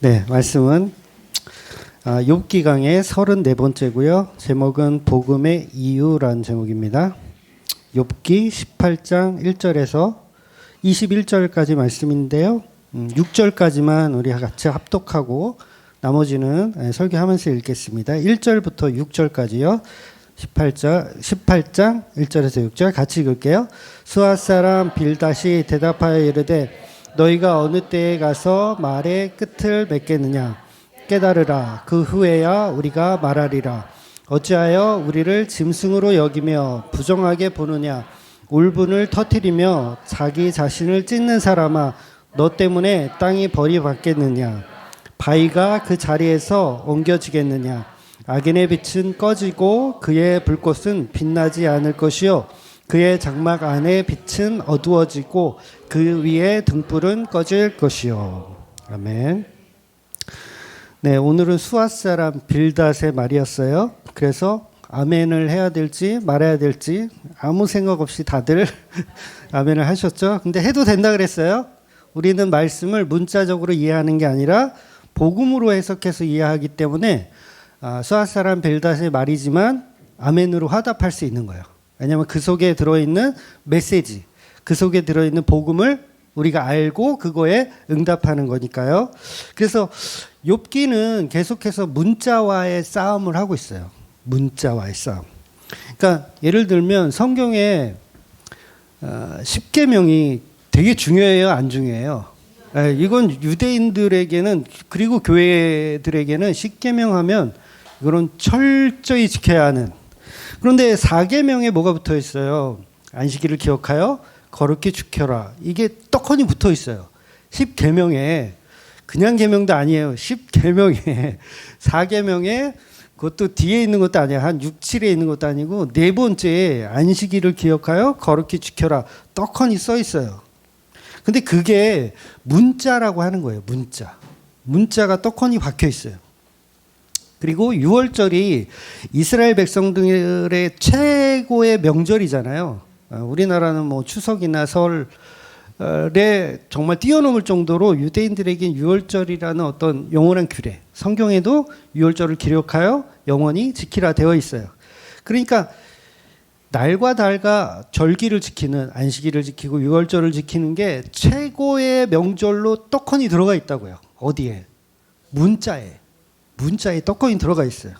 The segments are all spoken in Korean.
네, 말씀은 욥기 강의 34번째고요. 제목은 복음의 이유라는 제목입니다. 욥기 18장 1절에서 21절까지 말씀인데요. 6절까지만 우리 같이 합독하고 나머지는 설교하면서 읽겠습니다. 1절부터 6절까지요. 18장 1절에서 6절 같이 읽을게요. 수아 사람 빌닷이 대답하여 이르되 너희가 어느 때에 가서 말의 끝을 맺겠느냐 깨달으라. 그 후에야 우리가 말하리라. 어찌하여 우리를 짐승으로 여기며 부정하게 보느냐. 울분을 터뜨리며 자기 자신을 찢는 사람아, 너 때문에 땅이 버림받겠느냐. 바위가 그 자리에서 옮겨지겠느냐. 악인의 빛은 꺼지고 그의 불꽃은 빛나지 않을 것이요 그의 장막 안에 빛은 어두워지고 그 위에 등불은 꺼질 것이요. 아멘. 네, 오늘은 수아 사람 빌닷의 말이었어요. 그래서 아멘을 해야 될지 말아야 될지 아무 생각 없이 다들 아멘을 하셨죠. 근데 해도 된다 그랬어요. 우리는 말씀을 문자적으로 이해하는 게 아니라 복음으로 해석해서 이해하기 때문에 수아 사람 빌닷의 말이지만 아멘으로 화답할 수 있는 거예요. 왜냐하면 그 속에 들어있는 메시지, 그 속에 들어있는 복음을 우리가 알고 그거에 응답하는 거니까요. 그래서 욥기는 계속해서 문자와의 싸움을 하고 있어요. 문자와의 싸움. 그러니까 예를 들면 성경에 십계명이 되게 중요해요, 안 중요해요? 이건 유대인들에게는 그리고 교회들에게는 십계명 하면 이거는 철저히 지켜야 하는. 그런데 4계명에 뭐가 붙어 있어요? 안식일을 기억하여 거룩히 지켜라. 이게 떡하니 붙어 있어요. 10계명에 그냥 계명도 아니에요. 10계명에 4계명에 그것도 뒤에 있는 것도 아니야. 한 6, 7에 있는 것도 아니고 네 번째에 안식일을 기억하여 거룩히 지켜라. 떡하니 써 있어요. 근데 그게 문자라고 하는 거예요. 문자. 문자가 떡하니 박혀 있어요. 그리고 6월절이 이스라엘 백성들의 최고의 명절이잖아요. 우리나라는 뭐 추석이나 설에 정말 뛰어넘을 정도로 유대인들에겐 6월절이라는 어떤 영원한 규례, 성경에도 6월절을 기록하여 영원히 지키라 되어 있어요. 그러니까 날과 달과 절기를 지키는, 안식일을 지키고 6월절을 지키는 게 최고의 명절로 떡하니 들어가 있다고요. 어디에? 문자에 떡하니 들어가 있어요.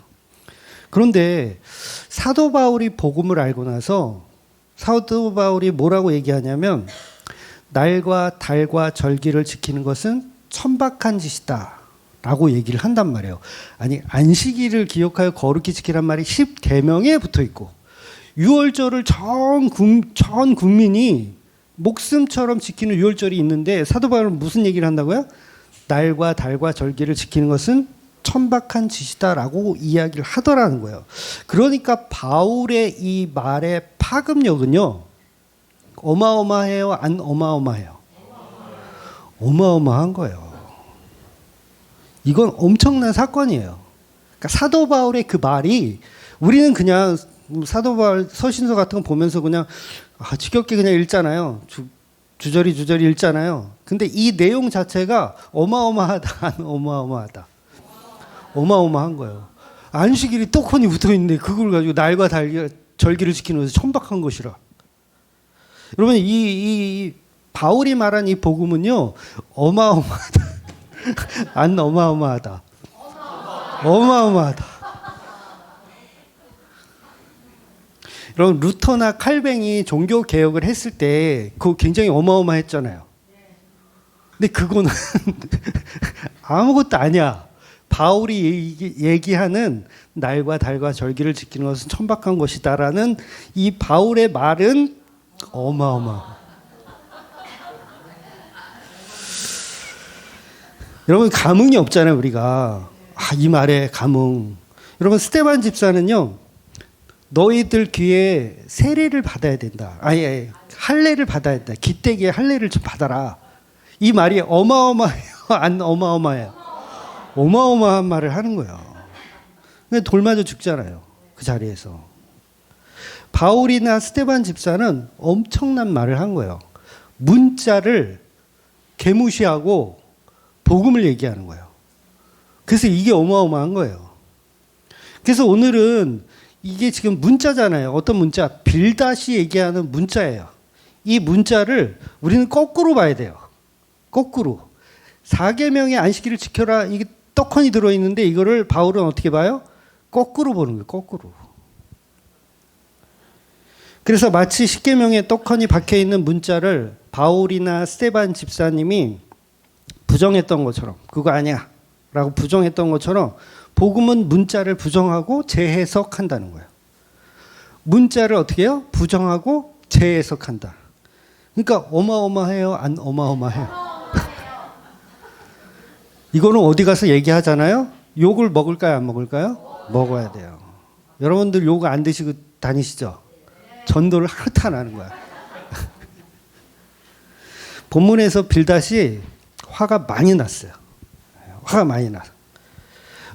그런데 사도 바울이 복음을 알고 나서 사도 바울이 뭐라고 얘기하냐면 날과 달과 절기를 지키는 것은 천박한 짓이다 라고 얘기를 한단 말이에요. 아니, 안식일을 기억하여 거룩히 지키란 말이 10계명에 붙어 있고 6월절을 전 국민이 목숨처럼 지키는 6월절이 있는데 사도 바울은 무슨 얘기를 한다고요? 날과 달과 절기를 지키는 것은 천박한 짓이다라고 이야기를 하더라는 거예요. 그러니까 바울의 이 말의 파급력은요, 어마어마해요, 안 어마어마해요? 어마어마한 거예요. 이건 엄청난 사건이에요. 그러니까 사도 바울의 그 말이 우리는 그냥 사도 바울 서신서 같은 거 보면서 그냥 지겹게 그냥 읽잖아요. 주저리 읽잖아요. 근데 이 내용 자체가 어마어마하다, 안 어마어마하다? 어마어마한 거예요. 안식일이 떡하니 붙어 있는데 그걸 가지고 날과 달 절기를 지키는 것은 천박한 것이라. 여러분 이 바울이 말한 이 복음은요 어마어마하다. 안 어마어마하다. 어마어마하다. 여러분 루터나 칼뱅이 종교 개혁을 했을 때 그거 굉장히 어마어마했잖아요. 근데 그거는 아무것도 아니야. 바울이 얘기하는 날과 달과 절기를 지키는 것은 천박한 것이다라는 이 바울의 말은 어마어마. 여러분 감흥이 없잖아요 우리가. 이 말에 감흥. 여러분 스데반 집사는요. 너희들 귀에 세례를 받아야 된다. 할례를 받아야 된다. 기대기에 할례를 좀 받아라. 이 말이 어마어마해요? 안 어마어마해요? 어마어마한 말을 하는 거예요. 근데 돌 맞아 죽잖아요. 그 자리에서. 바울이나 스데반 집사는 엄청난 말을 한 거예요. 문자를 개무시하고 복음을 얘기하는 거예요. 그래서 이게 어마어마한 거예요. 그래서 오늘은 이게 지금 문자잖아요. 어떤 문자? 빌닷이 얘기하는 문자예요. 이 문자를 우리는 거꾸로 봐야 돼요. 거꾸로. 4계명의 안식일을 지켜라. 이게 떡하니 들어있는데 이거를 바울은 어떻게 봐요? 거꾸로 보는 거예요. 거꾸로. 그래서 마치 10계명에 떡하니 박혀있는 문자를 바울이나 스데반 집사님이 부정했던 것처럼 그거 아니야 라고 부정했던 것처럼 복음은 문자를 부정하고 재해석한다는 거예요. 문자를 어떻게 해요? 부정하고 재해석한다. 그러니까 어마어마해요? 안 어마어마해요? 이거는 어디 가서 얘기하잖아요. 욕을 먹을까요? 안 먹을까요? 먹어야 돼요. 여러분들 욕 안 드시고 다니시죠? 전도를 하루도 안 하는 거야. 본문에서 빌닷이 화가 많이 났어요. 화가 많이 나.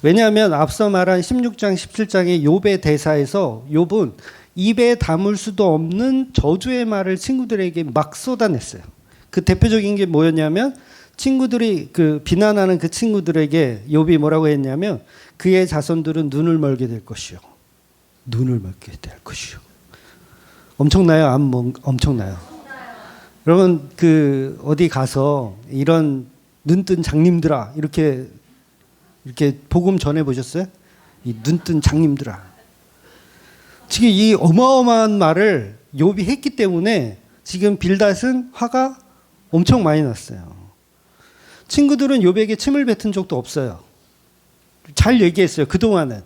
왜냐하면 앞서 말한 16장, 17장의 욥의 대사에서 욥은 입에 담을 수도 없는 저주의 말을 친구들에게 막 쏟아냈어요. 그 대표적인 게 뭐였냐면 친구들이 그 비난하는 그 친구들에게 욥이 뭐라고 했냐면 그의 자손들은 눈을 멀게 될 것이요. 눈을 멀게 될 것이요. 엄청나요? 안 엄청나요? 여러분 그 어디 가서 이런 눈뜬 장님들아 이렇게 복음 전해 보셨어요? 이 눈뜬 장님들아. 지금 이 어마어마한 말을 욥이 했기 때문에 지금 빌닷은 화가 엄청 많이 났어요. 친구들은 욥에게 침을 뱉은 적도 없어요. 잘 얘기했어요. 그동안은.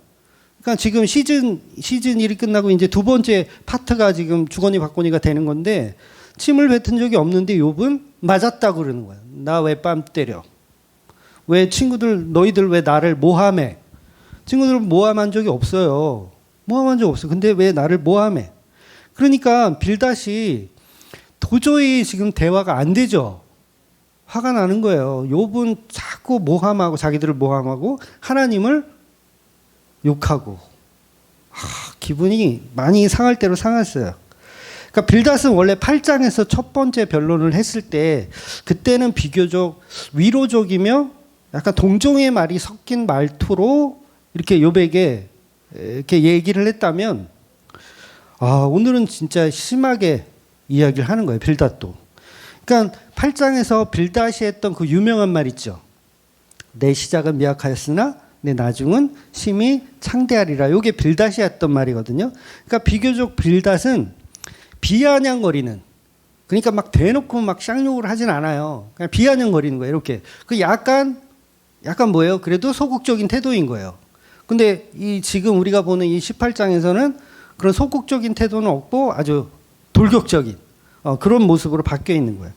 그러니까 지금 시즌 1이 끝나고 이제 두 번째 파트가 지금 주거니 받거니가 되는 건데 침을 뱉은 적이 없는데 욥은 맞았다고 그러는 거예요. 나 왜 뺨 때려? 왜 너희들 왜 나를 모함해? 친구들은 모함한 적이 없어요. 모함한 적 없어요. 근데 왜 나를 모함해? 그러니까 빌닷이 도저히 지금 대화가 안 되죠. 화가 나는 거예요. 욥은 자꾸 모함하고 자기들을 모함하고 하나님을 욕하고 기분이 많이 상할 대로 상했어요. 그러니까 빌닷은 원래 8장에서 첫 번째 변론을 했을 때 그때는 비교적 위로적이며 약간 동정의 말이 섞인 말투로 이렇게 욥에게 이렇게 얘기를 했다면 오늘은 진짜 심하게 이야기를 하는 거예요. 빌닷도. 그러니까 8장에서 빌닷이 했던 그 유명한 말 있죠. 내 시작은 미약하였으나 내 나중은 심히 창대하리라. 이게 빌닷이 했던 말이거든요. 그러니까 비교적 빌닷은 비아냥거리는, 그러니까 막 대놓고 막 쌍욕을 하진 않아요. 그냥 비아냥거리는 거예요. 이렇게. 그 약간 뭐예요? 그래도 소극적인 태도인 거예요. 근데 지금 우리가 보는 이 18장에서는 그런 소극적인 태도는 없고 아주 돌격적인 그런 모습으로 바뀌어 있는 거예요.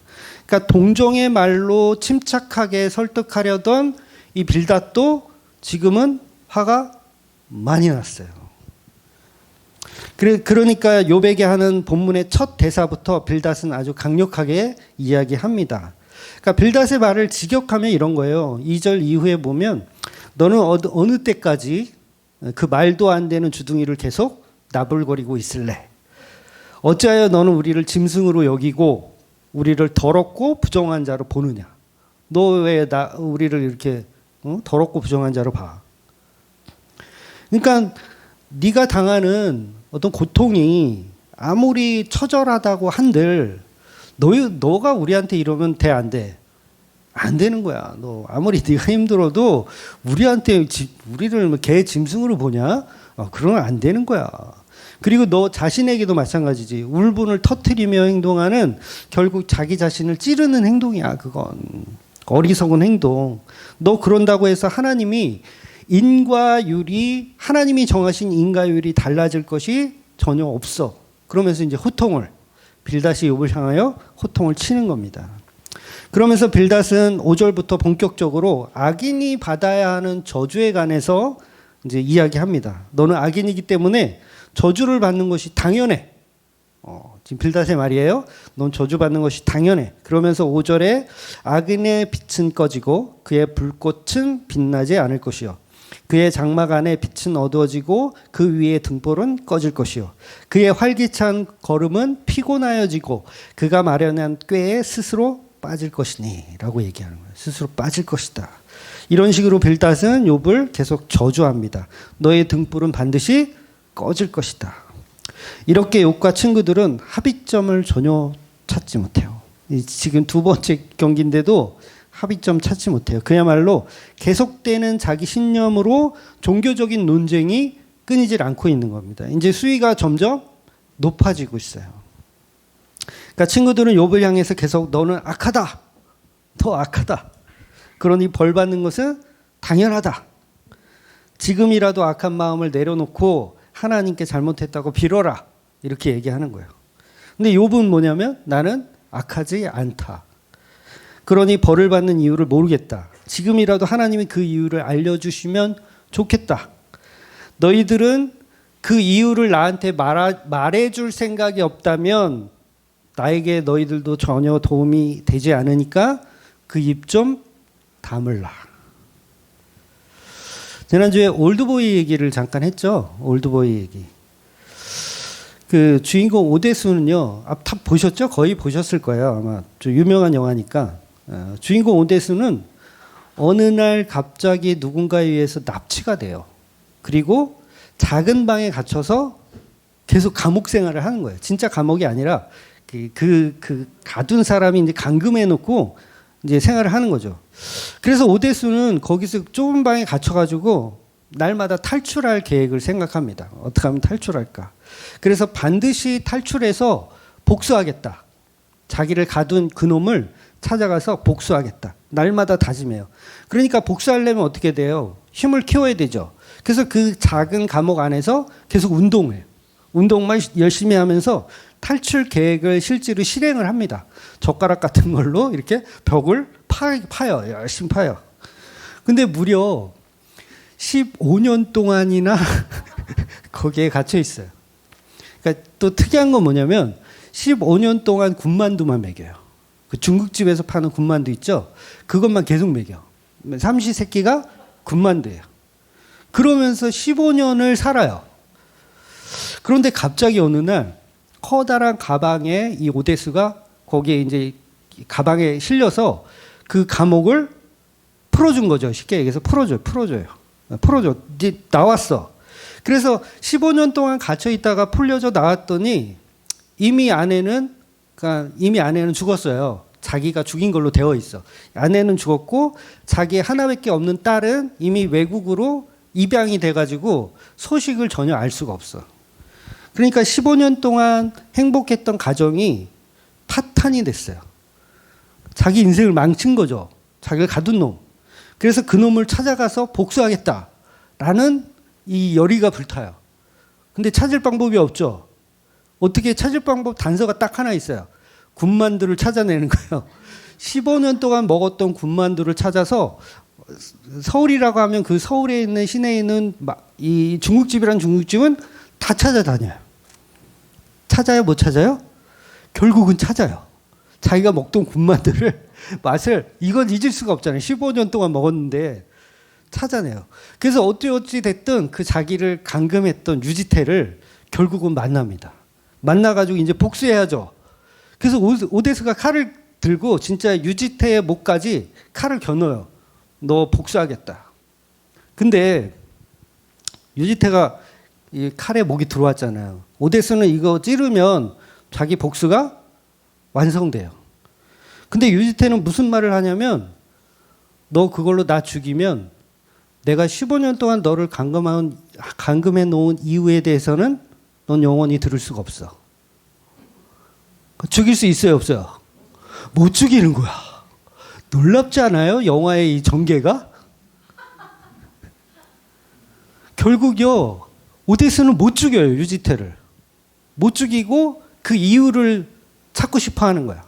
그러니까 동정의 말로 침착하게 설득하려던 이 빌닷도 지금은 화가 많이 났어요. 그러니까 욥에게 하는 본문의 첫 대사부터 빌닷은 아주 강력하게 이야기합니다. 그러니까 빌닷의 말을 직역하면 이런 거예요. 2절 이후에 보면 너는 어느 때까지 그 말도 안 되는 주둥이를 계속 나불거리고 있을래? 어찌하여 너는 우리를 짐승으로 여기고 우리를 더럽고 부정한 자로 보느냐? 너 왜 우리를 이렇게 더럽고 부정한 자로 봐? 그러니까 네가 당하는 어떤 고통이 아무리 처절하다고 한들 너가 우리한테 이러면 돼, 안 돼? 안 되는 거야. 너 아무리 네가 힘들어도 우리를 개 짐승으로 보냐? 그러면 안 되는 거야. 그리고 너 자신에게도 마찬가지지. 울분을 터뜨리며 행동하는 결국 자기 자신을 찌르는 행동이야. 그건 어리석은 행동. 너 그런다고 해서 하나님이 하나님이 정하신 인과율이 달라질 것이 전혀 없어. 그러면서 이제 빌닷이 욥을 향하여 호통을 치는 겁니다. 그러면서 빌닷은 5절부터 본격적으로 악인이 받아야 하는 저주에 관해서 이제 이야기합니다. 너는 악인이기 때문에 저주를 받는 것이 당연해. 지금 빌닷의 말이에요. 넌 저주받는 것이 당연해. 그러면서 5절에 악인의 빛은 꺼지고 그의 불꽃은 빛나지 않을 것이요. 그의 장막 안에 빛은 어두워지고 그 위에 등불은 꺼질 것이요. 그의 활기찬 걸음은 피곤하여지고 그가 마련한 꾀에 스스로 빠질 것이니 라고 얘기하는 거예요. 스스로 빠질 것이다. 이런 식으로 빌닷은 욥을 계속 저주합니다. 너의 등불은 반드시 꺼질 것이다. 이렇게 욥과 친구들은 합의점을 전혀 찾지 못해요. 지금 두 번째 경기인데도 합의점 찾지 못해요. 그야말로 계속되는 자기 신념으로 종교적인 논쟁이 끊이질 않고 있는 겁니다. 이제 수위가 점점 높아지고 있어요. 그러니까 친구들은 욥을 향해서 계속 너는 악하다. 더 악하다. 그러니 벌 받는 것은 당연하다. 지금이라도 악한 마음을 내려놓고 하나님께 잘못했다고 빌어라. 이렇게 얘기하는 거예요. 근데 욥은 뭐냐면 나는 악하지 않다. 그러니 벌을 받는 이유를 모르겠다. 지금이라도 하나님이 그 이유를 알려주시면 좋겠다. 너희들은 그 이유를 나한테 말해줄 생각이 없다면 나에게 너희들도 전혀 도움이 되지 않으니까 그 입 좀 다물라. 지난주에 올드보이 얘기를 잠깐 했죠. 올드보이 얘기. 그 주인공 오데수는요. 다 보셨죠? 거의 보셨을 거예요. 아마 좀 유명한 영화니까. 주인공 오데수는 어느 날 갑자기 누군가에 의해서 납치가 돼요. 그리고 작은 방에 갇혀서 계속 감옥 생활을 하는 거예요. 진짜 감옥이 아니라 가둔 사람이 이제 감금해 놓고 이제 생활을 하는 거죠. 그래서 오데수는 거기서 좁은 방에 갇혀가지고 날마다 탈출할 계획을 생각합니다. 어떻게 하면 탈출할까? 그래서 반드시 탈출해서 복수하겠다. 자기를 가둔 그놈을 찾아가서 복수하겠다. 날마다 다짐해요. 그러니까 복수하려면 어떻게 돼요? 힘을 키워야 되죠. 그래서 그 작은 감옥 안에서 계속 운동해요. 운동만 열심히 하면서 탈출 계획을 실제로 실행을 합니다. 젓가락 같은 걸로 이렇게 벽을 파요. 열심히 파요. 근데 무려 15년 동안이나 거기에 갇혀 있어요. 그러니까 또 특이한 건 뭐냐면 15년 동안 군만두만 먹여요. 그 중국집에서 파는 군만두 있죠? 그것만 계속 먹여. 삼시세끼가 군만두예요. 그러면서 15년을 살아요. 그런데 갑자기 어느 날 커다란 가방에 이 오데스가 거기에 이제 가방에 실려서 그 감옥을 풀어준 거죠. 쉽게 얘기해서 풀어줘요. 이제 나왔어. 그래서 15년 동안 갇혀 있다가 풀려져 나왔더니 이미 아내는 죽었어요. 자기가 죽인 걸로 되어 있어. 아내는 죽었고 자기 하나밖에 없는 딸은 이미 외국으로 입양이 돼가지고 소식을 전혀 알 수가 없어. 그러니까 15년 동안 행복했던 가정이 파탄이 됐어요. 자기 인생을 망친 거죠. 자기를 가둔 놈. 그래서 그 놈을 찾아가서 복수하겠다라는 이 열의가 불타요. 근데 찾을 방법이 없죠. 어떻게 찾을 방법 단서가 딱 하나 있어요. 군만두를 찾아내는 거예요. 15년 동안 먹었던 군만두를 찾아서 서울이라고 하면 그 서울에 있는 시내에 있는 이 중국집이란 중국집은 다 찾아다녀요. 찾아요? 못 찾아요? 결국은 찾아요. 자기가 먹던 군만두를 맛을 이건 잊을 수가 없잖아요. 15년 동안 먹었는데 찾아내요. 그래서 어찌 됐든 그 자기를 감금했던 유지태를 결국은 만납니다. 만나가지고 이제 복수해야죠. 그래서 오데스가 칼을 들고 진짜 유지태의 목까지 칼을 겨눠요. 너 복수하겠다. 근데 유지태가 이 칼에 목이 들어왔잖아요. 오데스는 이거 찌르면 자기 복수가 완성돼요. 근데 유지태는 무슨 말을 하냐면 너 그걸로 나 죽이면 내가 15년 동안 너를 감금해 놓은 이유에 대해서는 넌 영원히 들을 수가 없어. 죽일 수 있어요, 없어요? 못 죽이는 거야. 놀랍지 않아요? 영화의 이 전개가? 결국요, 오데스는 못 죽여요, 유지태를. 못 죽이고 그 이유를 찾고 싶어 하는 거야.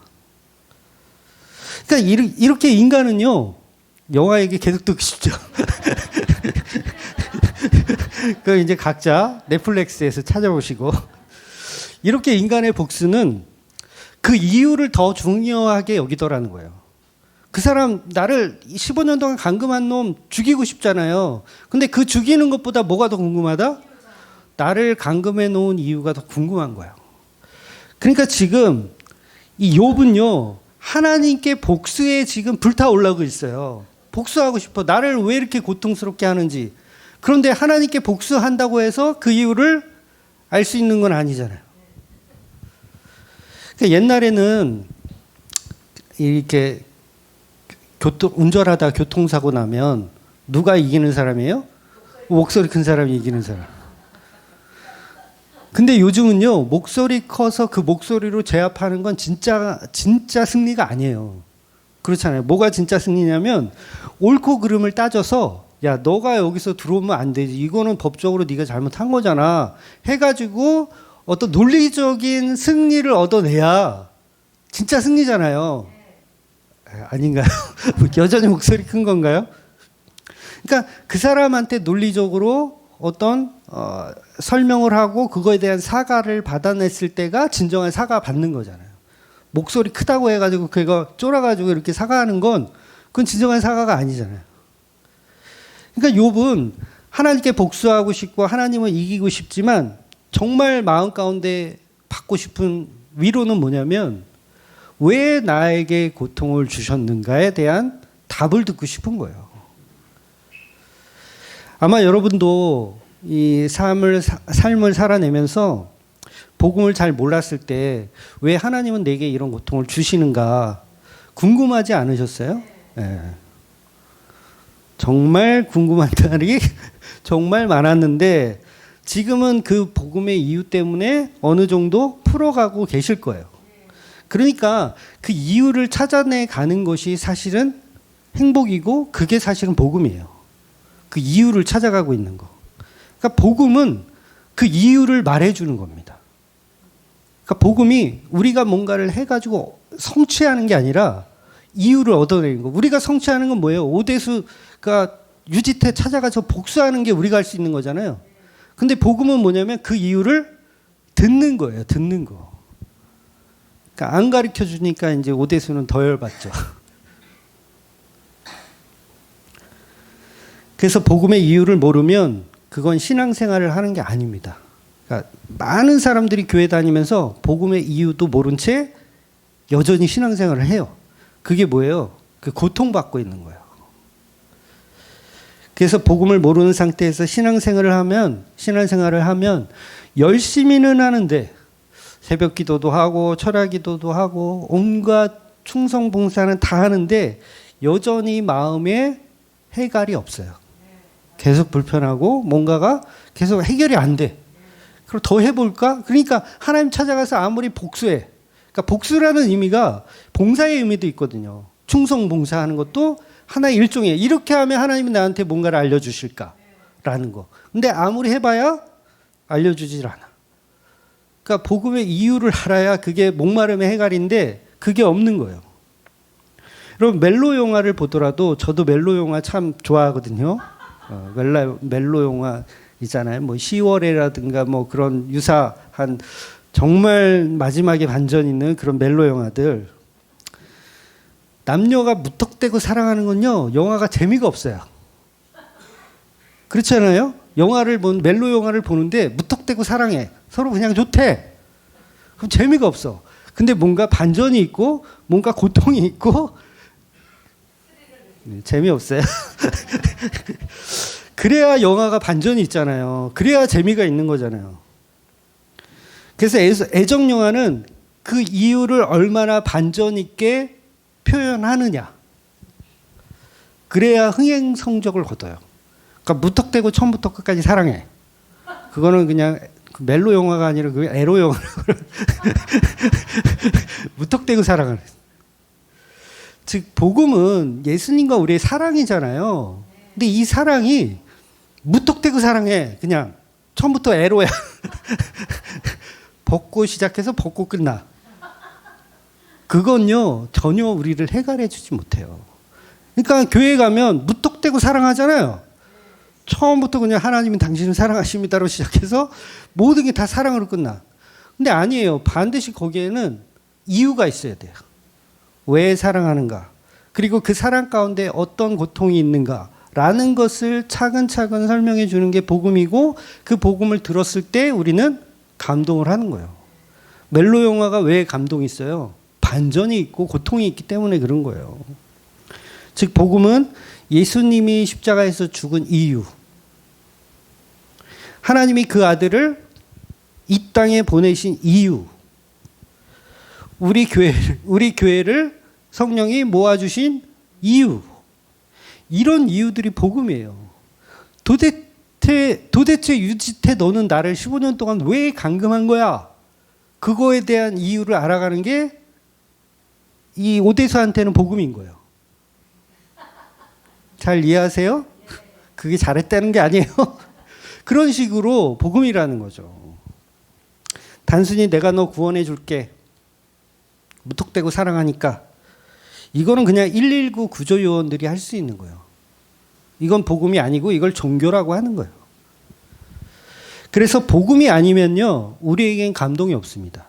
그러니까 이렇게 인간은요, 영화 얘기 계속 듣고 싶죠. 그 이제 각자 넷플릭스에서 찾아보시고, 이렇게 인간의 복수는 그 이유를 더 중요하게 여기더라는 거예요. 그 사람 나를 15년 동안 감금한 놈 죽이고 싶잖아요. 근데 그 죽이는 것보다 뭐가 더 궁금하다? 나를 감금해 놓은 이유가 더 궁금한 거예요. 그러니까 지금 이 욥은요, 하나님께 복수에 지금 불타올라고 있어요. 복수하고 싶어. 나를 왜 이렇게 고통스럽게 하는지. 그런데 하나님께 복수한다고 해서 그 이유를 알 수 있는 건 아니잖아요. 그러니까 옛날에는 이렇게 운전하다 교통사고 나면 누가 이기는 사람이에요? 목소리 큰 사람이 이기는 사람. 근데 요즘은요, 목소리 커서 그 목소리로 제압하는 건 진짜 승리가 아니에요. 그렇잖아요. 뭐가 진짜 승리냐면 옳고 그름을 따져서 야, 너가 여기서 들어오면 안 되지. 이거는 법적으로 네가 잘못한 거잖아. 해가지고 어떤 논리적인 승리를 얻어내야 진짜 승리잖아요. 아닌가요? 여전히 목소리 큰 건가요? 그러니까 그 사람한테 논리적으로 어떤 설명을 하고 그거에 대한 사과를 받아냈을 때가 진정한 사과 받는 거잖아요. 목소리 크다고 해가지고 그거 쫄아가지고 이렇게 사과하는 건 그건 진정한 사과가 아니잖아요. 그러니까 욥은 하나님께 복수하고 싶고 하나님을 이기고 싶지만 정말 마음 가운데 받고 싶은 위로는 뭐냐면 왜 나에게 고통을 주셨는가에 대한 답을 듣고 싶은 거예요. 아마 여러분도 이 삶을 살아내면서 복음을 잘 몰랐을 때 왜 하나님은 내게 이런 고통을 주시는가 궁금하지 않으셨어요? 네. 정말 궁금한 날이 정말 많았는데 지금은 그 복음의 이유 때문에 어느 정도 풀어가고 계실 거예요. 그러니까 그 이유를 찾아내 가는 것이 사실은 행복이고 그게 사실은 복음이에요. 그 이유를 찾아가고 있는 거. 그러니까 복음은 그 이유를 말해주는 겁니다. 그러니까 복음이 우리가 뭔가를 해가지고 성취하는 게 아니라 이유를 얻어내는 거. 우리가 성취하는 건 뭐예요? 오대수가 유지태 찾아가서 복수하는 게 우리가 할 수 있는 거잖아요. 근데 복음은 뭐냐면 그 이유를 듣는 거예요. 듣는 거. 그러니까 안 가르쳐 주니까 이제 오대수는 더 열받죠. 그래서 복음의 이유를 모르면 그건 신앙생활을 하는 게 아닙니다. 그러니까 많은 사람들이 교회 다니면서 복음의 이유도 모른 채 여전히 신앙생활을 해요. 그게 뭐예요? 그 고통받고 있는 거예요. 그래서 복음을 모르는 상태에서 신앙생활을 하면 열심히는 하는데 새벽 기도도 하고 철야 기도도 하고 온갖 충성 봉사는 다 하는데 여전히 마음에 해갈이 없어요. 계속 불편하고 뭔가가 계속 해결이 안 돼. 그럼 더 해볼까? 그러니까 하나님 찾아가서 아무리 복수해. 그러니까 복수라는 의미가 봉사의 의미도 있거든요. 충성 봉사하는 것도 하나의 일종이에요. 이렇게 하면 하나님이 나한테 뭔가를 알려주실까라는 거. 근데 아무리 해봐야 알려주질 않아. 그러니까 복음의 이유를 알아야 그게 목마름의 해갈인데 그게 없는 거예요. 여러분 멜로 영화를 보더라도 저도 멜로 영화 참 좋아하거든요. 멜로 영화 있잖아요. 뭐 10월에라든가 뭐 그런 유사한 정말 마지막에 반전 있는 그런 멜로 영화들. 남녀가 무턱대고 사랑하는 건요, 영화가 재미가 없어요. 그렇잖아요? 멜로 영화를 보는데 무턱대고 사랑해. 서로 그냥 좋대. 그럼 재미가 없어. 근데 뭔가 반전이 있고, 뭔가 고통이 있고, 재미없어요. 그래야 영화가 반전이 있잖아요. 그래야 재미가 있는 거잖아요. 그래서 애정 영화는 그 이유를 얼마나 반전 있게 표현하느냐. 그래야 흥행 성적을 거둬요. 그러니까 무턱대고 처음부터 끝까지 사랑해. 그거는 그냥 멜로 영화가 아니라 그 에로 영화. 무턱대고 사랑을. 즉 복음은 예수님과 우리의 사랑이잖아요. 근데 이 사랑이 무턱대고 사랑해. 그냥 처음부터 에로야. 벗고 시작해서 벗고 끝나. 그건요 전혀 우리를 해결해 주지 못해요. 그러니까 교회 가면 무턱대고 사랑하잖아요. 처음부터 그냥 하나님은 당신을 사랑하십니다로 시작해서 모든 게 다 사랑으로 끝나. 근데 아니에요. 반드시 거기에는 이유가 있어야 돼요. 왜 사랑하는가? 그리고 그 사랑 가운데 어떤 고통이 있는가라는 것을 차근차근 설명해 주는 게 복음이고, 그 복음을 들었을 때 우리는 감동을 하는 거예요. 멜로 영화가 왜 감동이 있어요? 반전이 있고 고통이 있기 때문에 그런 거예요. 즉 복음은 예수님이 십자가에서 죽은 이유, 하나님이 그 아들을 이 땅에 보내신 이유, 우리 교회를 성령이 모아주신 이유, 이런 이유들이 복음이에요. 도대체 유지태 너는 나를 15년 동안 왜 감금한 거야? 그거에 대한 이유를 알아가는 게 이 오대수한테는 복음인 거예요. 잘 이해하세요? 그게 잘했다는 게 아니에요. 그런 식으로 복음이라는 거죠. 단순히 내가 너 구원해 줄게, 무턱대고 사랑하니까, 이거는 그냥 119 구조요원들이 할 수 있는 거예요. 이건 복음이 아니고 이걸 종교라고 하는 거예요. 그래서 복음이 아니면요, 우리에겐 감동이 없습니다.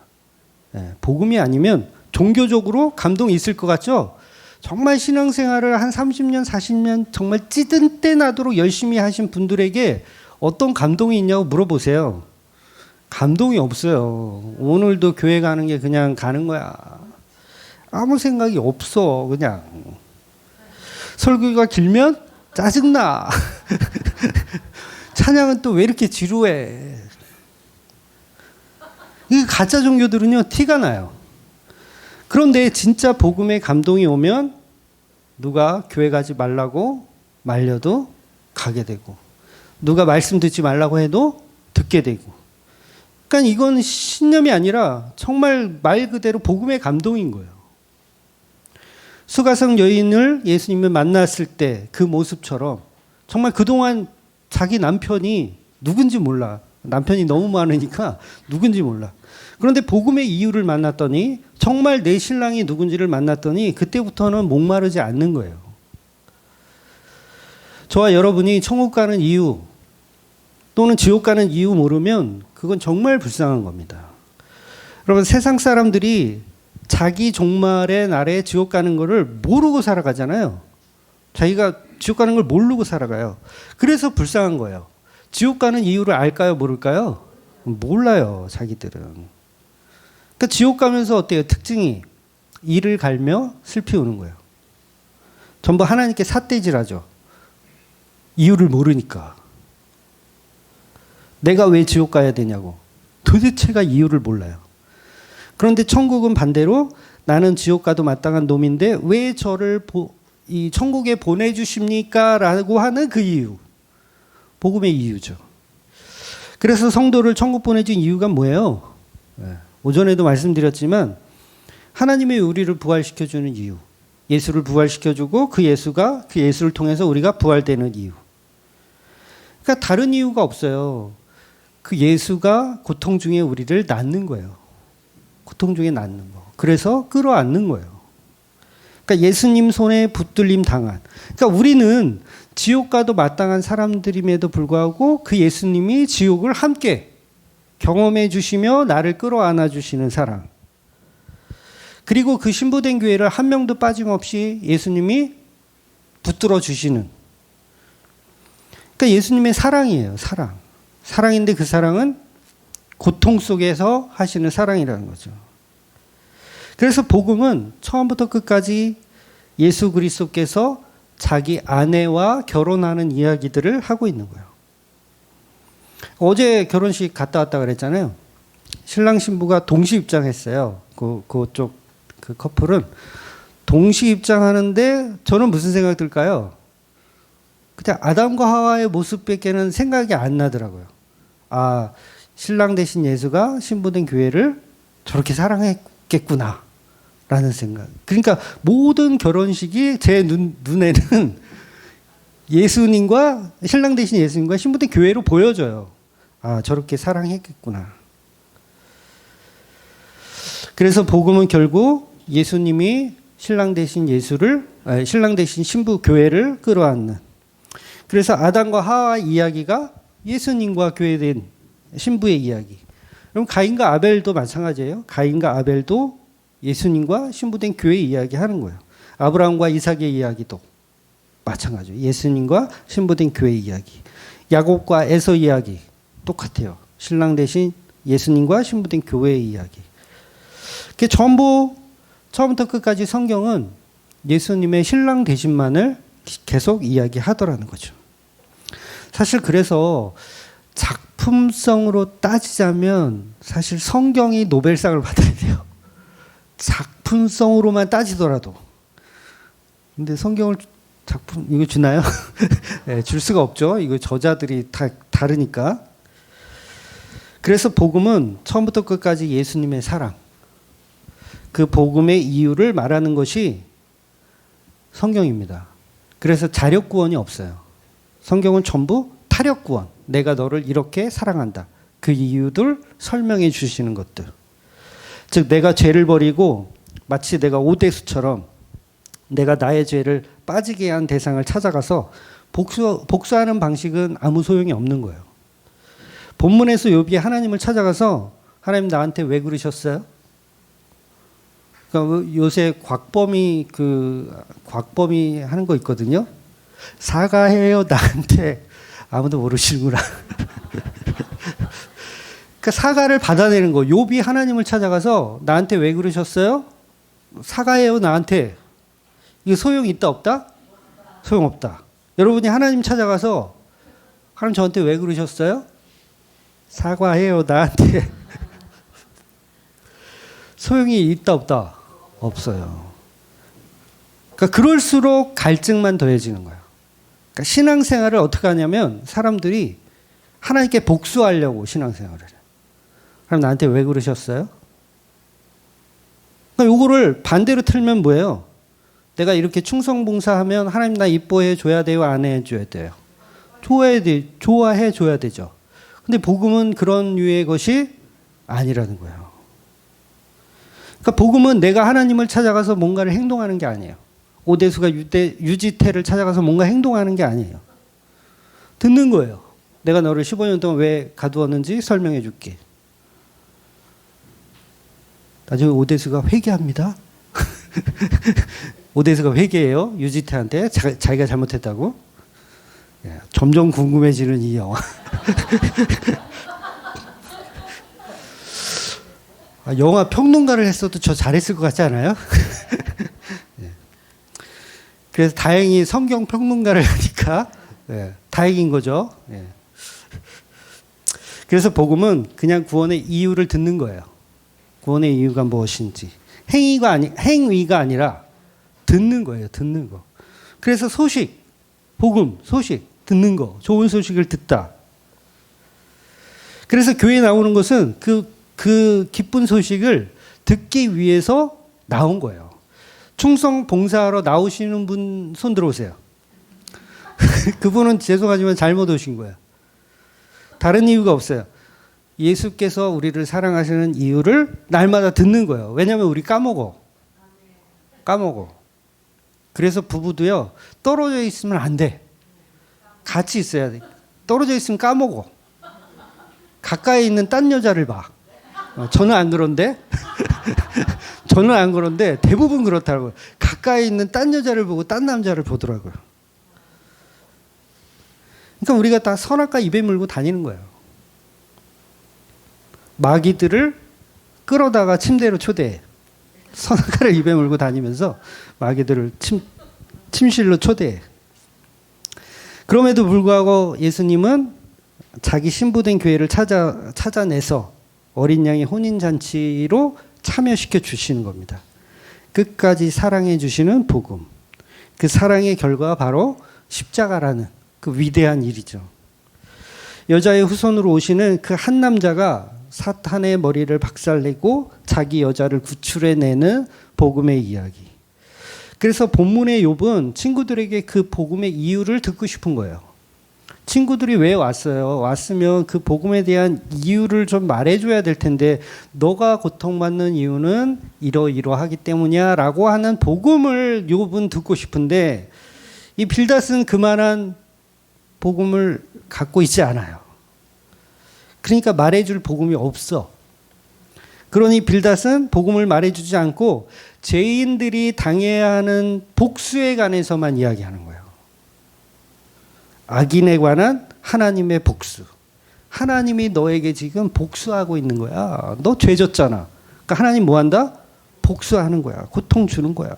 복음이 아니면 종교적으로 감동이 있을 것 같죠? 정말 신앙생활을 한 30년, 40년 정말 찌든 때 나도록 열심히 하신 분들에게 어떤 감동이 있냐고 물어보세요. 감동이 없어요. 오늘도 교회 가는 게 그냥 가는 거야. 아무 생각이 없어. 그냥 설교가 길면 짜증나. 찬양은 또 왜 이렇게 지루해. 이 가짜 종교들은요, 티가 나요. 그런데 진짜 복음의 감동이 오면 누가 교회 가지 말라고 말려도 가게 되고, 누가 말씀 듣지 말라고 해도 듣게 되고. 그러니까 이건 신념이 아니라 정말 말 그대로 복음의 감동인 거예요. 수가성 여인을 예수님을 만났을 때 그 모습처럼 정말 그동안 자기 남편이 누군지 몰라. 남편이 너무 많으니까 누군지 몰라. 그런데 복음의 이유를 만났더니, 정말 내 신랑이 누군지를 만났더니 그때부터는 목마르지 않는 거예요. 저와 여러분이 천국 가는 이유 또는 지옥 가는 이유 모르면 그건 정말 불쌍한 겁니다. 여러분, 세상 사람들이 자기 종말의 날에 지옥 가는 거를 모르고 살아가잖아요. 자기가 지옥 가는 걸 모르고 살아가요. 그래서 불쌍한 거예요. 지옥 가는 이유를 알까요? 모를까요? 몰라요, 자기들은. 그러니까 지옥 가면서 어때요? 특징이 이를 갈며 슬피 우는 거예요. 전부 하나님께 삿대질하죠. 이유를 모르니까. 내가 왜 지옥 가야 되냐고. 도대체가 이유를 몰라요. 그런데 천국은 반대로 나는 지옥 가도 마땅한 놈인데 왜 저를 이 천국에 보내주십니까? 라고 하는 그 이유. 복음의 이유죠. 그래서 성도를 천국 보내준 이유가 뭐예요? 오전에도 말씀드렸지만 하나님이 우리를 부활시켜주는 이유. 예수를 부활시켜주고 그 예수를 통해서 우리가 부활되는 이유. 그러니까 다른 이유가 없어요. 그 예수가 고통 중에 우리를 낳는 거예요. 고통 중에 낳는 거. 그래서 끌어안는 거예요. 그러니까 예수님 손에 붙들림 당한. 그러니까 우리는 지옥 가도 마땅한 사람들임에도 불구하고 그 예수님이 지옥을 함께 경험해 주시며 나를 끌어안아 주시는 사랑. 그리고 그 신부된 교회를 한 명도 빠짐없이 예수님이 붙들어 주시는. 그러니까 예수님의 사랑이에요. 사랑. 사랑인데 그 사랑은 고통 속에서 하시는 사랑이라는 거죠. 그래서 복음은 처음부터 끝까지 예수 그리스도께서 자기 아내와 결혼하는 이야기들을 하고 있는 거예요. 어제 결혼식 갔다 왔다 그랬잖아요. 신랑 신부가 동시 입장했어요. 그쪽 그 커플은 동시 입장하는데 저는 무슨 생각 들까요? 그냥 아담과 하와의 모습밖에는 생각이 안 나더라고요. 아, 신랑 대신 예수가 신부된 교회를 저렇게 사랑했겠구나 라는 생각. 그러니까 모든 결혼식이 제 눈에는 예수님과 신랑 대신 예수님과 신부된 교회로 보여져요. 아, 저렇게 사랑했겠구나. 그래서 복음은 결국 예수님이 신랑 대신 신랑 대신 신부 교회를 끌어안는. 그래서 아담과 하와 이야기가 예수님과 교회된 신부의 이야기. 그럼 가인과 아벨도 마찬가지예요. 가인과 아벨도 예수님과 신부된 교회 이야기 하는 거예요. 아브라함과 이삭의 이야기도 마찬가지예요. 예수님과 신부된 교회 이야기. 야곱과 에서 이야기 똑같아요. 신랑 대신 예수님과 신부된 교회의 이야기. 전부 처음부터 끝까지 성경은 예수님의 신랑 되심만을 계속 이야기하더라는 거죠. 사실 그래서 작품성으로 따지자면 사실 성경이 노벨상을 받아야 돼요. 작품성으로만 따지더라도. 근데 성경을 작품 이거 주나요? 네, 줄 수가 없죠. 이거 저자들이 다 다르니까. 그래서 복음은 처음부터 끝까지 예수님의 사랑, 그 복음의 이유를 말하는 것이 성경입니다. 그래서 자력 구원이 없어요. 성경은 전부 타력 구원. 내가 너를 이렇게 사랑한다. 그 이유들 설명해 주시는 것들. 즉 내가 죄를 버리고 마치 내가 오대수처럼 내가 나의 죄를 빠지게 한 대상을 찾아가서 복수하는 방식은 아무 소용이 없는 거예요. 본문에서 욥이 하나님을 찾아가서 하나님 나한테 왜 그러셨어요? 그러니까 요새 곽범이 하는 거 있거든요. 사과해요 나한테. 아무도 모르시는구나. 그러니까 사과를 받아내는 거. 욥이 하나님을 찾아가서 나한테 왜 그러셨어요? 사과해요 나한테. 이거 소용이 있다 없다? 소용없다. 여러분이 하나님 찾아가서 하나님 저한테 왜 그러셨어요? 사과해요 나한테. 소용이 있다 없다? 없어요. 그러니까 그럴수록 갈증만 더해지는 거예요. 그러니까 신앙생활을 어떻게 하냐면 사람들이 하나님께 복수하려고 신앙생활을 해요. 하나님 나한테 왜 그러셨어요? 그러니까 요거를 반대로 틀면 뭐예요? 내가 이렇게 충성봉사하면 하나님 나 이뻐해 줘야 돼요? 안 해줘야 돼요? 좋아해 줘야 되죠. 근데 복음은 그런 류의 것이 아니라는 거예요. 그러니까 복음은 내가 하나님을 찾아가서 뭔가를 행동하는 게 아니에요. 오대수가 유지태를 찾아가서 뭔가 행동하는 게 아니에요. 듣는 거예요. 내가 너를 15년 동안 왜 가두었는지 설명해 줄게. 나중에 오대수가 회개합니다. 오대수가 회개해요. 유지태한테 자기가 잘못했다고. 점점 궁금해지는 이 영화. 영화 평론가를 했어도 저 잘했을 것 같지 않아요? 그래서 다행히 성경 평론가를 하니까 다행인 거죠. 그래서 복음은 그냥 구원의 이유를 듣는 거예요. 구원의 이유가 무엇인지. 행위가 아니라 듣는 거예요. 듣는 거. 그래서 소식, 복음, 소식, 듣는 거. 좋은 소식을 듣다. 그래서 교회에 나오는 것은 그 기쁜 소식을 듣기 위해서 나온 거예요. 충성 봉사하러 나오시는 분 손 들어오세요. 그분은 죄송하지만 잘못 오신 거예요. 다른 이유가 없어요. 예수께서 우리를 사랑하시는 이유를 날마다 듣는 거예요. 왜냐하면 우리 까먹어. 그래서 부부도요. 떨어져 있으면 안 돼. 같이 있어야 돼. 떨어져 있으면 까먹어. 가까이 있는 딴 여자를 봐. 저는 안 그런데 저는 안 그런데 대부분 그렇더라고요. 가까이 있는 딴 여자를 보고 딴 남자를 보더라고요. 그러니까 우리가 다 선악과 입에 물고 다니는 거예요. 마귀들을 끌어다가 침대로 초대해. 선악과를 입에 물고 다니면서 마귀들을 침실로 초대해. 그럼에도 불구하고 예수님은 자기 신부된 교회를 찾아내서 어린 양의 혼인잔치로 참여시켜 주시는 겁니다. 끝까지 사랑해 주시는 복음. 그 사랑의 결과가 바로 십자가라는 그 위대한 일이죠. 여자의 후손으로 오시는 그 한 남자가 사탄의 머리를 박살내고 자기 여자를 구출해내는 복음의 이야기. 그래서 본문의 욥은 친구들에게 그 복음의 이유를 듣고 싶은 거예요. 친구들이 왜 왔어요? 왔으면 그 복음에 대한 이유를 좀 말해줘야 될 텐데 너가 고통받는 이유는 이러이러하기 때문이야 라고 하는 복음을 욥은 듣고 싶은데 이 빌닷은 그만한 복음을 갖고 있지 않아요. 그러니까 말해줄 복음이 없어. 그러니 빌닷은 복음을 말해주지 않고 죄인들이 당해야 하는 복수에 관해서만 이야기하는 거예요. 악인에 관한 하나님의 복수. 하나님이 너에게 지금 복수하고 있는 거야. 너 죄 졌잖아. 그러니까 하나님 뭐 한다? 복수하는 거야. 고통 주는 거야.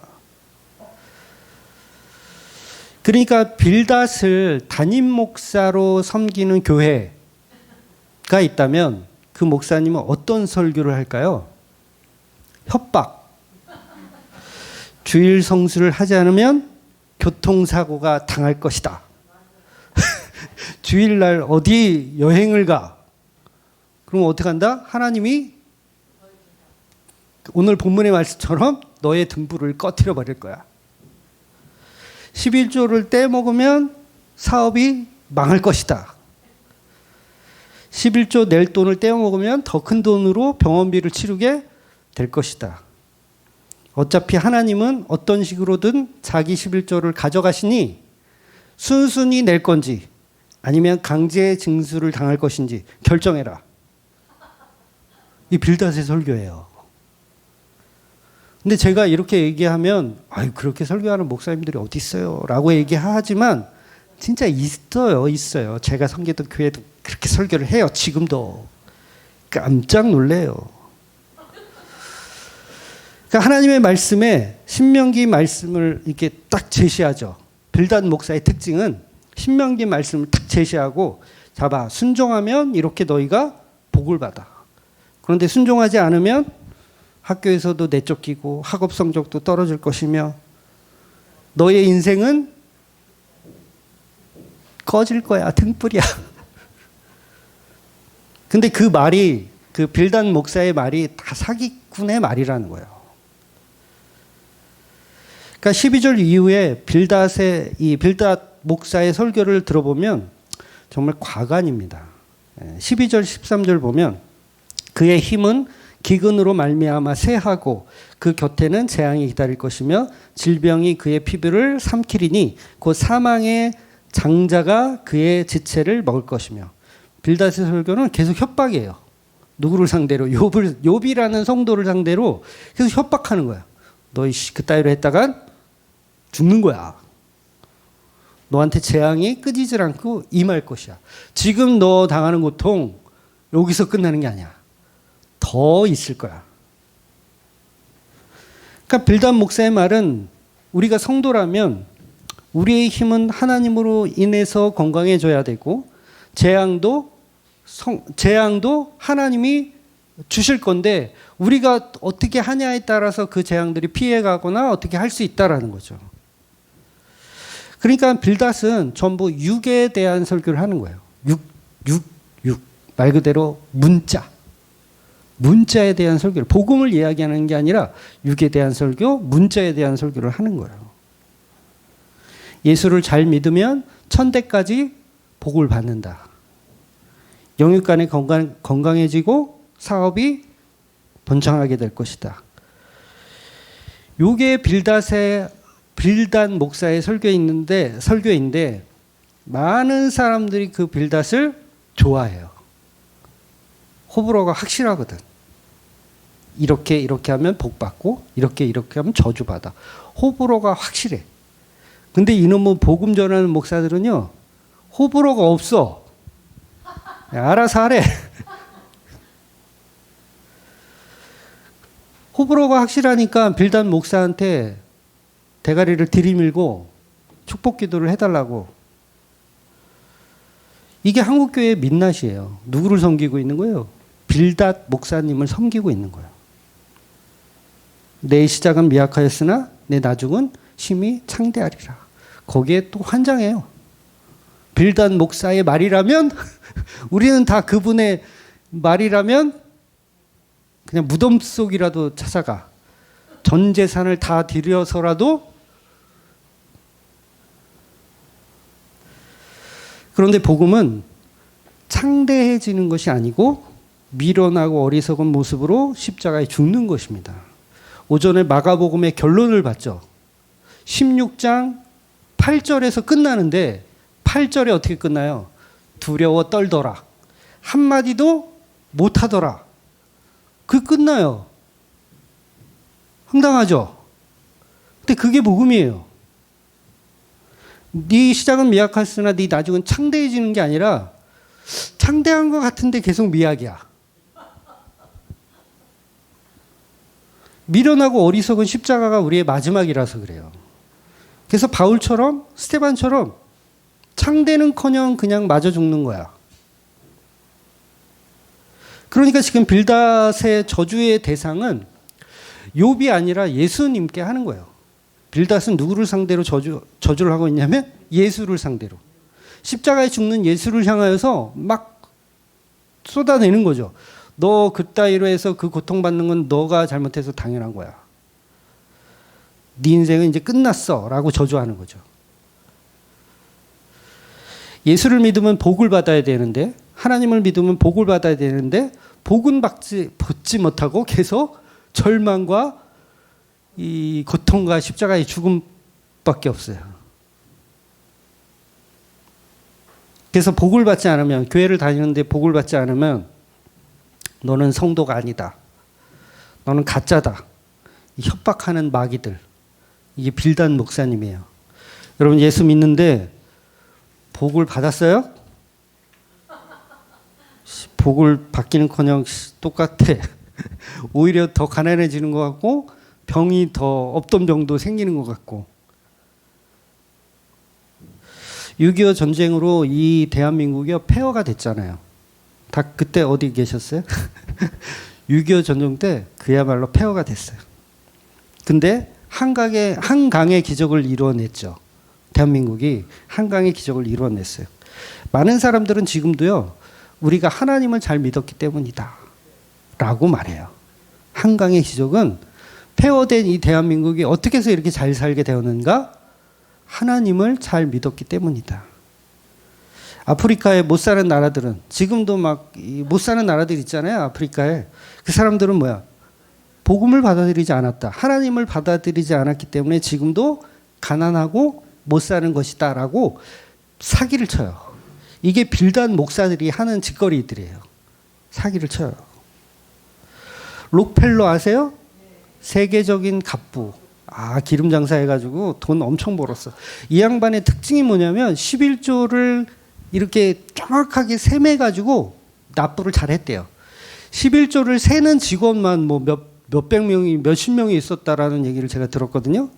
그러니까 빌닷을 담임 목사로 섬기는 교회가 있다면 그 목사님은 어떤 설교를 할까요? 협박. 주일 성수를 하지 않으면 교통사고가 당할 것이다. 주일날 어디 여행을 가? 그럼 어떻게 한다? 하나님이 오늘 본문의 말씀처럼 너의 등불을 꺼트려 버릴 거야. 11조를 떼먹으면 사업이 망할 것이다. 11조 낼 돈을 떼어먹으면 더 큰 돈으로 병원비를 치르게 될 것이다. 어차피 하나님은 어떤 식으로든 자기 11조를 가져가시니 순순히 낼 건지 아니면 강제 징수를 당할 것인지 결정해라. 이 빌닷의 설교예요. 근데 제가 이렇게 얘기하면 아유 그렇게 설교하는 목사님들이 어디 있어요? 라고 얘기하지만 진짜 있어요. 제가 섬기던 교회도 그렇게 설교를 해요. 지금도. 깜짝 놀래요. 그러니까 하나님의 말씀에 신명기 말씀을 이렇게 딱 제시하죠. 빌닷 목사의 특징은 신명기 말씀을 딱 제시하고 자봐 순종하면 이렇게 너희가 복을 받아. 그런데 순종하지 않으면 학교에서도 내쫓기고 학업 성적도 떨어질 것이며 너의 인생은 꺼질 거야. 등불이야. 근데 그 말이 그 빌닷 목사의 말이 다 사기꾼의 말이라는 거예요. 그러니까 12절 이후에 빌닷 목사의 설교를 들어보면 정말 과간입니다. 12절 13절 보면 그의 힘은 기근으로 말미암아 쇠하고 그 곁에는 재앙이 기다릴 것이며 질병이 그의 피부를 삼키리니 곧 사망의 장자가 그의 지체를 먹을 것이며 빌닷의 설교는 계속 협박이에요. 누구를 상대로? 욥이라는 성도를 상대로 계속 협박하는 거야. 너 그따위로 했다간 죽는 거야. 너한테 재앙이 끊이질 않고 임할 것이야. 지금 너 당하는 고통 여기서 끝나는 게 아니야. 더 있을 거야. 그러니까 빌닷 목사의 말은 우리가 성도라면 우리의 힘은 하나님으로 인해서 건강해져야 되고 재앙도 하나님이 주실 건데 우리가 어떻게 하냐에 따라서 그 재앙들이 피해가거나 어떻게 할 수 있다라는 거죠. 그러니까 빌닷은 전부 육에 대한 설교를 하는 거예요. 육. 말 그대로 문자에 대한 설교를, 복음을 이야기하는 게 아니라 육에 대한 설교, 문자에 대한 설교를 하는 거예요. 예수를 잘 믿으면 천대까지 복을 받는다. 영육간에 건강해지고 사업이 번창하게 될 것이다. 요게 빌닷 목사의 설교인데 많은 사람들이 그 빌닷을 좋아해요. 호불호가 확실하거든. 이렇게 하면 복 받고 이렇게 하면 저주 받아. 호불호가 확실해. 근데 이놈의 복음 전하는 목사들은요. 호불호가 없어. 알아서 하래. 호불호가 확실하니까 빌닷 목사한테 대가리를 들이밀고 축복 기도를 해달라고. 이게 한국교회의 민낯이에요. 누구를 섬기고 있는 거예요? 빌닷 목사님을 섬기고 있는 거예요. 내 시작은 미약하였으나 내 나중은 심히 창대하리라. 거기에 또 환장해요. 빌닷 목사의 말이라면 우리는 다 그분의 말이라면 그냥 무덤 속이라도 찾아가. 전 재산을 다 들여서라도. 그런데 복음은 창대해지는 것이 아니고 미련하고 어리석은 모습으로 십자가에 죽는 것입니다. 오전에 마가복음의 결론을 봤죠. 16장 8절에서 끝나는데 8절에 어떻게 끝나요? 두려워 떨더라. 한마디도 못하더라. 그 끝나요. 황당하죠? 근데 그게 복음이에요. 네 시작은 미약했으나 네 나중은 창대해지는 게 아니라 창대한 것 같은데 계속 미약이야. 미련하고 어리석은 십자가가 우리의 마지막이라서 그래요. 그래서 바울처럼 스테반처럼 창대는커녕 그냥 맞아 죽는 거야. 그러니까 지금 빌닷의 저주의 대상은 욥이 아니라 예수님께 하는 거예요. 빌닷은 누구를 상대로 저주를 하고 있냐면 예수를 상대로. 십자가에 죽는 예수를 향하여서 막 쏟아내는 거죠. 너 그따위로 해서 그 고통받는 건 너가 잘못해서 당연한 거야. 네 인생은 이제 끝났어 라고 저주하는 거죠. 예수를 믿으면 복을 받아야 되는데, 하나님을 믿으면 복을 받아야 되는데 복은 받지 못하고 계속 절망과 이 고통과 십자가의 죽음밖에 없어요. 그래서 복을 받지 않으면, 교회를 다니는데 복을 받지 않으면 너는 성도가 아니다. 너는 가짜다. 협박하는 마귀들. 이게 빌닷 목사님이에요. 여러분 예수 믿는데 복을 받았어요? 복을 받기는커녕 똑같아. 오히려 더 가난해지는 것 같고 병이 더 없던 병도 생기는 것 같고. 6.25 전쟁으로 이 대한민국이 폐허가 됐잖아요. 다 그때 어디 계셨어요? 6.25 전쟁 때 그야말로 폐허가 됐어요. 근데 한강의 기적을 이루어냈죠. 대한민국이 한강의 기적을 이루어냈어요. 많은 사람들은 지금도요, 우리가 하나님을 잘 믿었기 때문이다 라고 말해요. 한강의 기적은 폐허된 이 대한민국이 어떻게 해서 이렇게 잘 살게 되었는가? 하나님을 잘 믿었기 때문이다. 아프리카에 못 사는 나라들은, 지금도 막 못 사는 나라들 있잖아요. 아프리카에. 그 사람들은 뭐야? 복음을 받아들이지 않았다. 하나님을 받아들이지 않았기 때문에 지금도 가난하고 못 사는 것이다 라고 사기를 쳐요. 이게 빌닷 목사들이 하는 짓거리들이에요. 사기를 쳐요. 록펠러 아세요? 세계적인 갑부. 기름 장사 해가지고 돈 엄청 벌었어. 이 양반의 특징이 뭐냐면 11조를 이렇게 정확하게 세매가지고 납부를 잘 했대요. 11조를 세는 직원만 뭐 몇백 명이, 몇십 명이 있었다라는 얘기를 제가 들었거든요.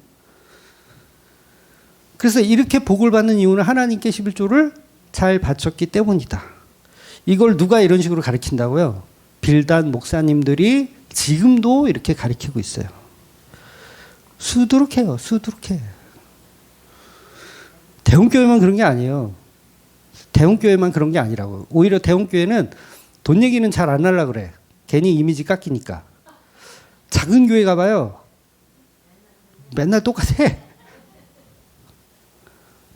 그래서 이렇게 복을 받는 이유는 하나님께 11조를 잘 바쳤기 때문이다. 이걸 누가 이런 식으로 가르친다고요? 빌닷 목사님들이 지금도 이렇게 가르치고 있어요. 수두룩해요. 수두룩해. 대형교회만 그런 게 아니에요. 대형교회만 그런 게 아니라고. 오히려 대형교회는 돈 얘기는 잘 안 하려고 그래. 괜히 이미지 깎이니까. 작은 교회 가봐요. 맨날 똑같아.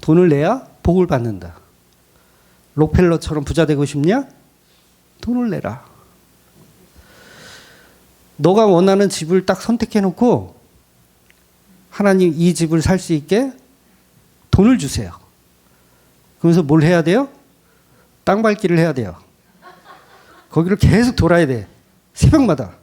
돈을 내야 복을 받는다. 록펠러처럼 부자 되고 싶냐? 돈을 내라. 너가 원하는 집을 딱 선택해놓고 하나님 이 집을 살 수 있게 돈을 주세요. 그러면서 뭘 해야 돼요? 땅밟기를 해야 돼요. 거기를 계속 돌아야 돼. 새벽마다.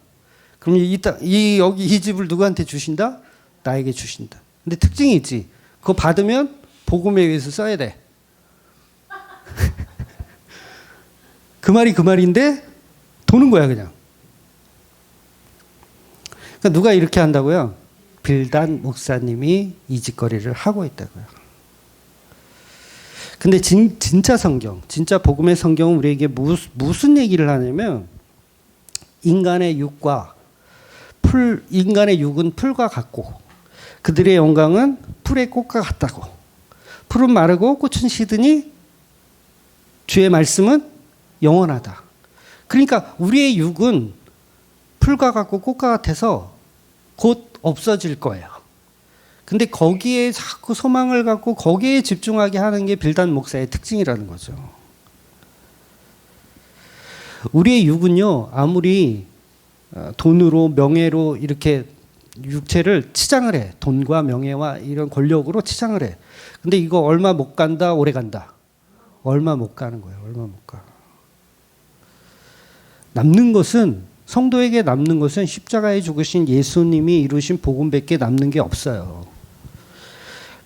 그럼 이 집을 누구한테 주신다? 나에게 주신다. 근데 특징이 있지. 그거 받으면 복음에 의해서 써야 돼. 그 말이 그 말인데 도는 거야 그냥. 그러니까 누가 이렇게 한다고요? 빌닷 목사님이 이 짓거리를 하고 있다고요. 근데 진짜 성경, 진짜 복음의 성경은 우리에게 무슨 얘기를 하냐면 인간의 육은 풀과 같고 그들의 영광은 풀의 꽃과 같다고. 풀은 마르고 꽃은 시드니 주의 말씀은 영원하다. 그러니까 우리의 육은 풀과 같고 꽃과 같아서 곧 없어질 거예요. 근데 거기에 자꾸 소망을 갖고 거기에 집중하게 하는 게 빌닷 목사의 특징이라는 거죠. 우리의 육은요, 아무리 돈으로 명예로 이렇게 육체를 치장을 해. 돈과 명예와 이런 권력으로 치장을 해. 근데 이거 얼마 못 간다, 오래 간다. 얼마 못 가는 거예요. 얼마 못 가. 성도에게 남는 것은 십자가에 죽으신 예수님이 이루신 복음밖에 남는 게 없어요.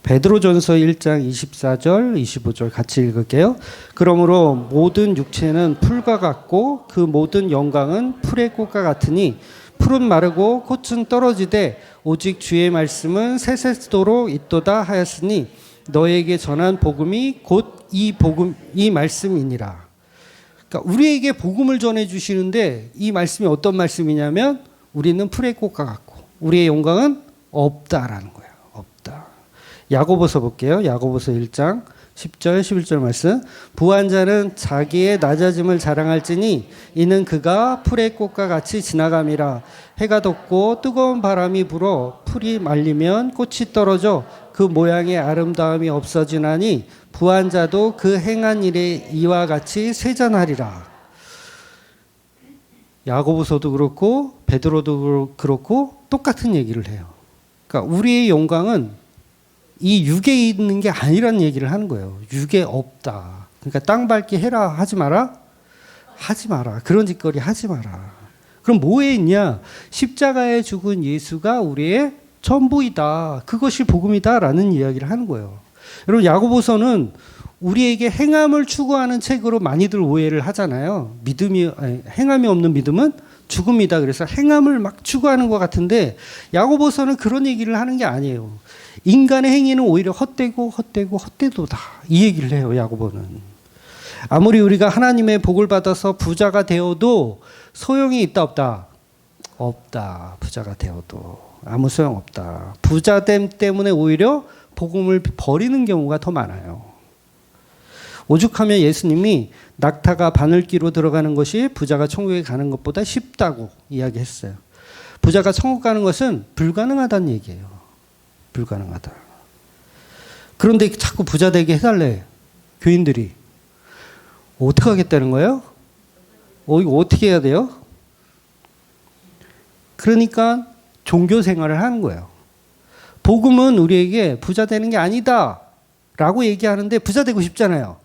베드로전서 1장 24절, 25절 같이 읽을게요. 그러므로 모든 육체는 풀과 같고 그 모든 영광은 풀의 꽃과 같으니 풀은 마르고 꽃은 떨어지되 오직 주의 말씀은 세세토록 있도다 하였으니 너에게 전한 복음이 곧 이 복음 이 말씀이니라. 그러니까 우리에게 복음을 전해 주시는데 이 말씀이 어떤 말씀이냐면 우리는 풀의 꽃과 같고 우리의 영광은 없다라는 거예요. 없다. 야고보서 볼게요. 야고보서 1장 10절 11절 말씀. 부한 자는 자기의 낮아짐을 자랑할지니 이는 그가 풀의 꽃과 같이 지나감이라. 해가 돋고 뜨거운 바람이 불어 풀이 말리면 꽃이 떨어져 그 모양의 아름다움이 없어지나니 부한 자도 그 행한 일에 이와 같이 세잔하리라. 야고보서도 그렇고 베드로도 그렇고 똑같은 얘기를 해요. 그러니까 우리의 영광은 이 육에 있는 게 아니라는 얘기를 하는 거예요. 육에 없다. 그러니까 땅 밟기 해라 하지 마라? 하지 마라. 그런 짓거리 하지 마라. 그럼 뭐에 있냐? 십자가에 죽은 예수가 우리의 전부이다. 그것이 복음이다라는 이야기를 하는 거예요. 여러분 야고보서는 우리에게 행함을 추구하는 책으로 많이들 오해를 하잖아요. 행함이 없는 믿음은 죽음이다. 그래서 행함을 막 추구하는 것 같은데 야고보서는 그런 얘기를 하는 게 아니에요. 인간의 행위는 오히려 헛되도다. 이 얘기를 해요. 야고보는. 아무리 우리가 하나님의 복을 받아서 부자가 되어도 소용이 있다 없다? 없다. 부자가 되어도 아무 소용 없다. 부자됨 때문에 오히려 복음을 버리는 경우가 더 많아요. 오죽하면 예수님이 낙타가 바늘기로 들어가는 것이 부자가 천국에 가는 것보다 쉽다고 이야기했어요. 부자가 천국 가는 것은 불가능하다는 얘기예요. 불가능하다. 그런데 자꾸 부자 되게 해달래. 교인들이. 어떻게 하겠다는 거예요? 이거 어떻게 해야 돼요? 그러니까 종교 생활을 하는 거예요. 복음은 우리에게 부자 되는 게 아니다 라고 얘기하는데 부자 되고 싶잖아요.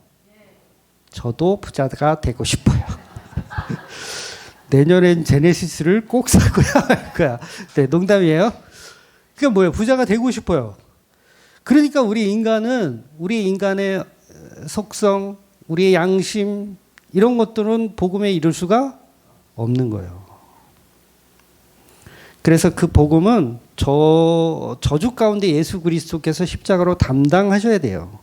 저도 부자가 되고 싶어요. 내년엔 제네시스를 꼭 사고야 할 거야. 네, 농담이에요. 그게 뭐예요? 부자가 되고 싶어요. 그러니까 우리 인간의 속성, 우리의 양심 이런 것들은 복음에 이룰 수가 없는 거예요. 그래서 그 복음은 저주 가운데 예수 그리스도께서 십자가로 담당하셔야 돼요.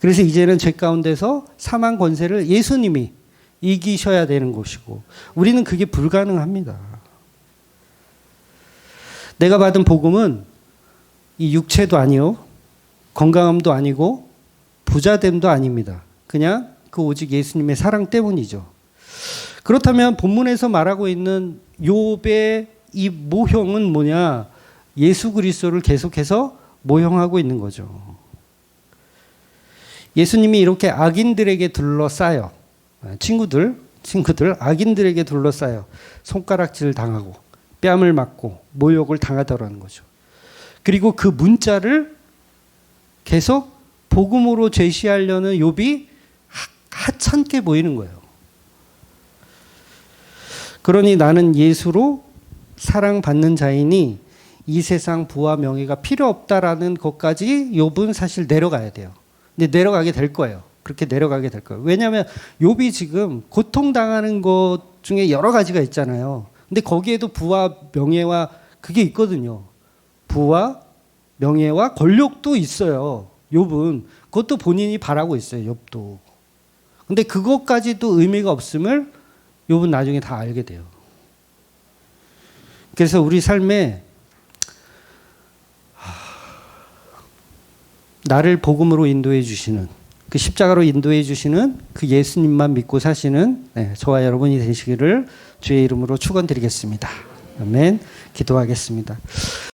그래서 이제는 죄 가운데서 사망 권세를 예수님이 이기셔야 되는 것이고 우리는 그게 불가능합니다. 내가 받은 복음은 이 육체도 아니요, 건강함도 아니고 부자됨도 아닙니다. 그냥 그 오직 예수님의 사랑 때문이죠. 그렇다면 본문에서 말하고 있는 욥의 이 모형은 뭐냐? 예수 그리스도를 계속해서 모형하고 있는 거죠. 예수님이 이렇게 악인들에게 둘러싸여 친구들 악인들에게 둘러싸여 손가락질 당하고 뺨을 맞고 모욕을 당하더라는 거죠. 그리고 그 문자를 계속 복음으로 제시하려는 욥이 하찮게 보이는 거예요. 그러니 나는 예수로 사랑받는 자이니 이 세상 부와 명예가 필요 없다라는 것까지 욥은 사실 내려가야 돼요. 근데 내려가게 될 거예요. 그렇게 내려가게 될 거예요. 왜냐하면 욥이 지금 고통당하는 것 중에 여러 가지가 있잖아요. 근데 거기에도 부와 명예와 그게 있거든요. 부와 명예와 권력도 있어요. 욥은 그것도 본인이 바라고 있어요. 욥도. 근데 그것까지도 의미가 없음을 욥은 나중에 다 알게 돼요. 그래서 우리 삶에 나를 복음으로 인도해 주시는 그 십자가로 인도해 주시는 그 예수님만 믿고 사시는 저와 여러분이 되시기를 주의 이름으로 축원드리겠습니다. 아멘. 기도하겠습니다.